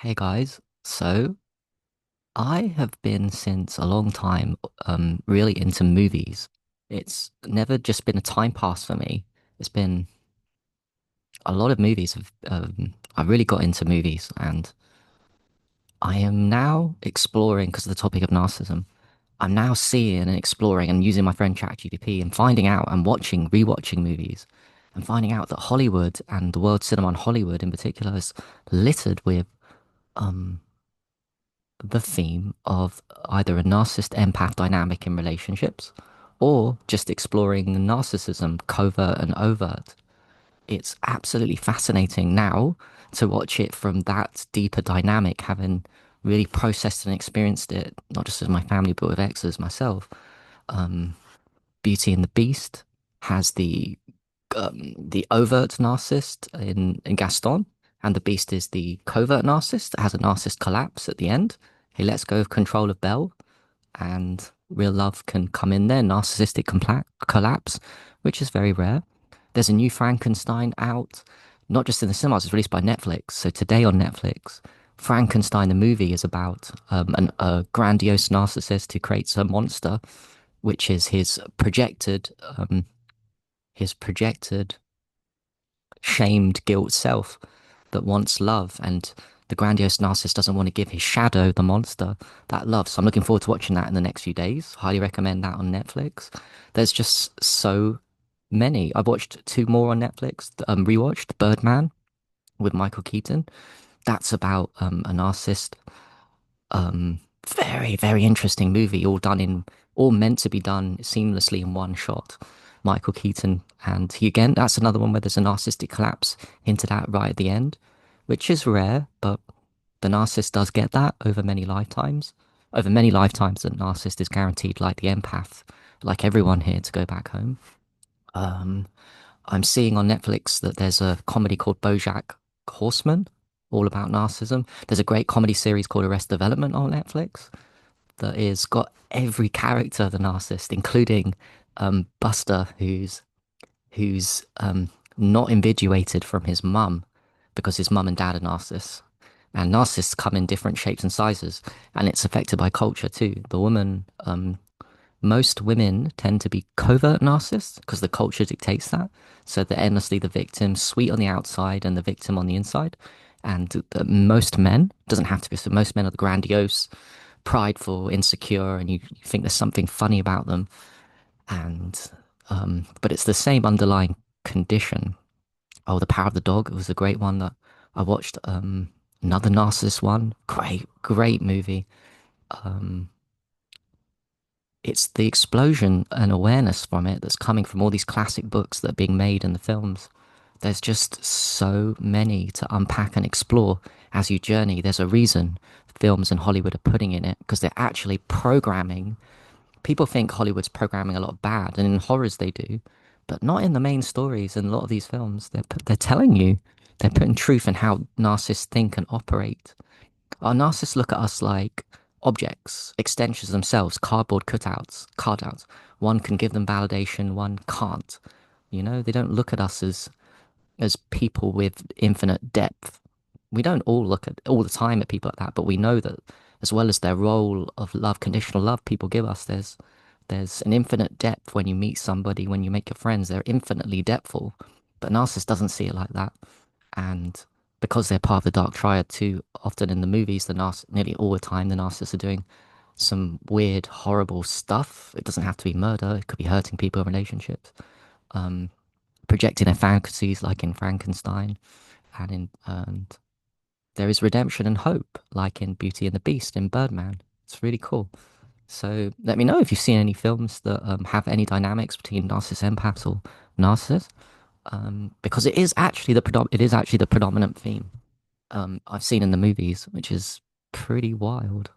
Hey guys, so I have been since a long time really into movies. It's never just been a time pass for me. It's been a lot of movies have I really got into movies and I am now exploring because of the topic of narcissism. I'm now seeing and exploring and using my friend ChatGPT and finding out and rewatching movies and finding out that Hollywood and the world cinema and Hollywood in particular is littered with um the theme of either a narcissist empath dynamic in relationships or just exploring narcissism, covert and overt. It's absolutely fascinating now to watch it from that deeper dynamic, having really processed and experienced it, not just as my family, but with exes myself. Beauty and the Beast has the overt narcissist in Gaston, and the Beast is the covert narcissist that has a narcissist collapse at the end. He lets go of control of Belle, and real love can come in there, collapse, which is very rare. There's a new Frankenstein out, not just in the cinemas, it's released by Netflix. So today on Netflix, Frankenstein the movie is about a grandiose narcissist who creates a monster, which is his projected shamed guilt self that wants love, and the grandiose narcissist doesn't want to give his shadow, the monster, that love. So I'm looking forward to watching that in the next few days. Highly recommend that on Netflix. There's just so many. I've watched two more on Netflix. Rewatched Birdman with Michael Keaton. That's about a narcissist. Very, very interesting movie, all meant to be done seamlessly in one shot. Michael Keaton, and he again, that's another one where there's a narcissistic collapse into that right at the end, which is rare, but the narcissist does get that over many lifetimes. Over many lifetimes, the narcissist is guaranteed, like the empath, like everyone here, to go back home. Um, I'm seeing on Netflix that there's a comedy called BoJack Horseman, all about narcissism. There's a great comedy series called Arrested Development on Netflix that is got every character of the narcissist, including Buster, who's not invidiated from his mum because his mum and dad are narcissists. And narcissists come in different shapes and sizes, and it's affected by culture too. Most women tend to be covert narcissists because the culture dictates that. So they're endlessly the victim, sweet on the outside and the victim on the inside. And most men, doesn't have to be, so most men are the grandiose, prideful, insecure, and you think there's something funny about them. And, but it's the same underlying condition. Oh, The Power of the Dog was a great one that I watched. Another narcissist one, great, great movie. Um, it's the explosion and awareness from it that's coming from all these classic books that are being made in the films. There's just so many to unpack and explore as you journey. There's a reason films and Hollywood are putting in it because they're actually programming. People think Hollywood's programming a lot of bad, and in horrors they do, but not in the main stories. In a lot of these films, they're telling you, they're putting truth in how narcissists think and operate. Our narcissists look at us like objects, extensions themselves, cardboard cutouts. One can give them validation, one can't. They don't look at us as people with infinite depth. We don't all look at all the time at people like that, but we know that as well as their role of love, conditional love people give us, there's an infinite depth when you meet somebody, when you make your friends, they're infinitely depthful. But narcissist doesn't see it like that. And because they're part of the dark triad too, often in the movies, nearly all the time, the narcissists are doing some weird, horrible stuff. It doesn't have to be murder, it could be hurting people in relationships, projecting their fantasies like in Frankenstein, and there is redemption and hope, like in Beauty and the Beast in Birdman. It's really cool. So let me know if you've seen any films that have any dynamics between narcissist empaths or narcissists, because it is actually the predominant theme I've seen in the movies, which is pretty wild.